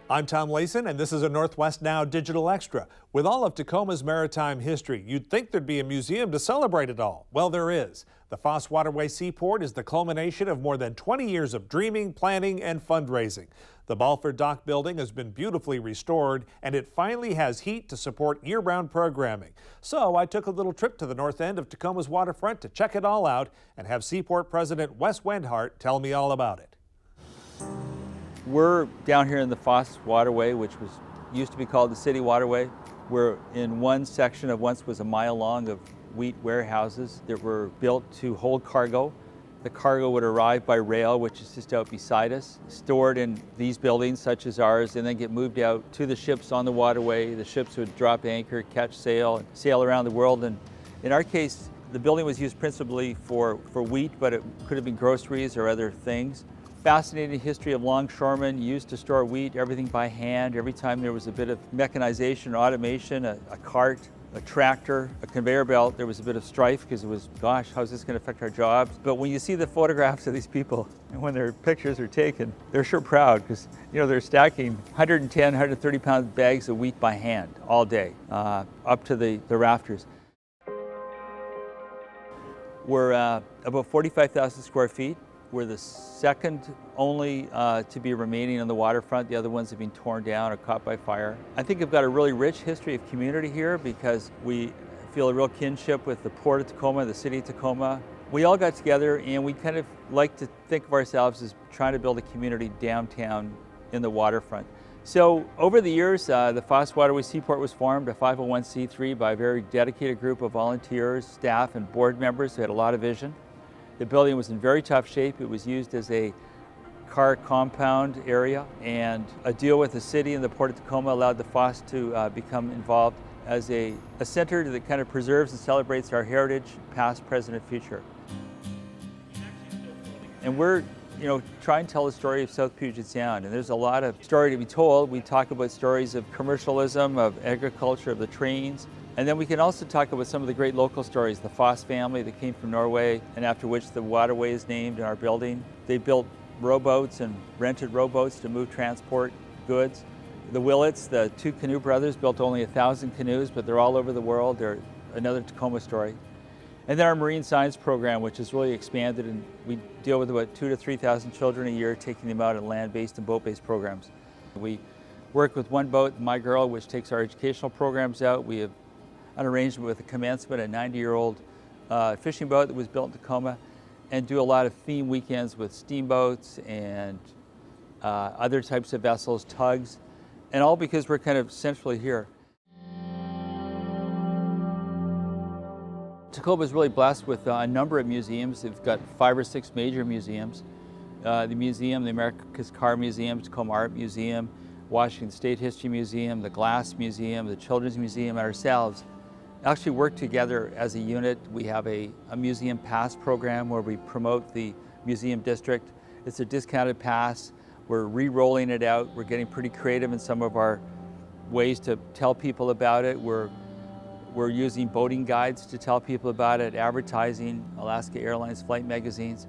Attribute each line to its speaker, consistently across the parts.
Speaker 1: I'm Tom Layson, and this is a Northwest Now Digital Extra. With all of Tacoma's maritime history, you'd think there'd be a museum to celebrate it all. Well, there is. The Foss Waterway Seaport is the culmination of more than 20 years of dreaming, planning, and fundraising. The Balfour Dock building has been beautifully restored, and it finally has heat to support year-round programming. So I took a little trip to the north end of Tacoma's waterfront to check it all out and have Seaport President Wes Wendhart tell me all about it.
Speaker 2: We're down here in the Foss Waterway, which used to be called the City Waterway. We're in one section of once was a mile long of wheat warehouses that were built to hold cargo. The cargo would arrive by rail, which is just out beside us, stored in these buildings such as ours, and then get moved out to the ships on the waterway. The ships would drop anchor, catch sail, and sail around the world. And in our case, the building was used principally for wheat, but it could have been groceries or other things. Fascinating history of longshoremen used to store wheat, everything by hand. Every time there was a bit of mechanization or automation, a cart, a tractor, a conveyor belt, there was a bit of strife because it was, gosh, how's this going to affect our jobs? But when you see the photographs of these people and when their pictures are taken, they're sure proud because, you know, they're stacking 110, 130 pound bags of wheat by hand all day up to the rafters. We're about 45,000 square feet. We're the second only to be remaining on the waterfront. The other ones have been torn down or caught by fire. I think we've got a really rich history of community here because we feel a real kinship with the Port of Tacoma, the City of Tacoma. We all got together and we kind of like to think of ourselves as trying to build a community downtown in the waterfront. So over the years, the Foss Waterway Seaport was formed, a 501c3 by a very dedicated group of volunteers, staff, and board members who had a lot of vision. The building was in very tough shape. It was used as a car compound area, and a deal with the city and the Port of Tacoma allowed the Foss to become involved as a center that kind of preserves and celebrates our heritage, past, present, and future. And we're, you know, try and tell the story of South Puget Sound, and there's a lot of story to be told. We talk about stories of commercialism, of agriculture, of the trains. And then we can also talk about some of the great local stories. The Foss family that came from Norway and after which the waterway is named in our building. They built rowboats and rented rowboats to move transport goods. The Willets, the two canoe brothers, built only 1,000 canoes, but they're all over the world. They're another Tacoma story. And then our marine science program, which has really expanded, and we deal with about 2,000 to 3,000 children a year, taking them out in land-based and boat-based programs. We work with One Boat, My Girl, which takes our educational programs out. We have an arrangement with the Commencement, a 90-year-old fishing boat that was built in Tacoma, and do a lot of theme weekends with steamboats and other types of vessels, tugs, and all because we're kind of centrally here. Tacoma is really blessed with a number of museums. They've got 5 or 6 major museums. The museum, the America's Car Museum, Tacoma Art Museum, Washington State History Museum, the Glass Museum, the Children's Museum, and ourselves actually work together as a unit. We have a museum pass program where we promote the museum district. It's a discounted pass. We're re-rolling it out. We're getting pretty creative in some of our ways to tell people about it. We're using boating guides to tell people about it, advertising, Alaska Airlines flight magazines.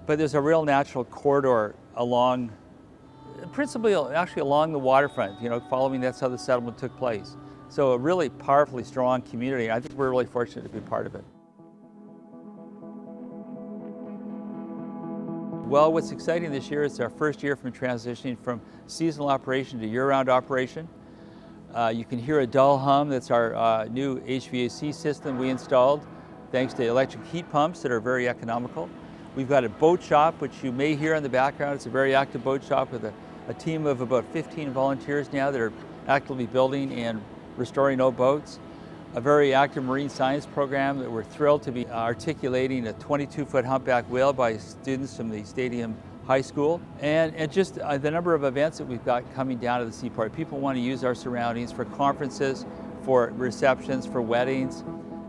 Speaker 2: But there's a real natural corridor along, principally actually along the waterfront, you know, following that's how the settlement took place. So a really powerfully strong community. I think we're really fortunate to be part of it. Well, what's exciting this year is our first year from transitioning from seasonal operation to year-round operation. You can hear a dull hum. That's our new HVAC system we installed, thanks to electric heat pumps that are very economical. We've got a boat shop, which you may hear in the background. It's a very active boat shop with a team of about 15 volunteers now that are actively building and restoring old boats. A very active marine science program that we're thrilled to be articulating a 22-foot humpback whale by students from the Stadium High School. And just the number of events that we've got coming down to the seaport. People want to use our surroundings for conferences, for receptions, for weddings,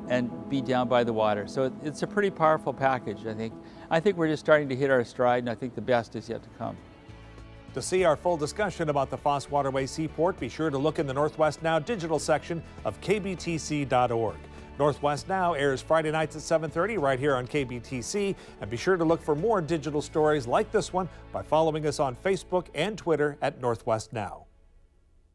Speaker 2: and be down by the water. So it's a pretty powerful package, I think. I think we're just starting to hit our stride, and I think the best is yet to come.
Speaker 1: To see our full discussion about the Foss Waterway Seaport, be sure to look in the Northwest Now digital section of kbtc.org. Northwest Now airs Friday nights at 7:30 right here on KBTC, and be sure to look for more digital stories like this one by following us on Facebook and Twitter at Northwest Now.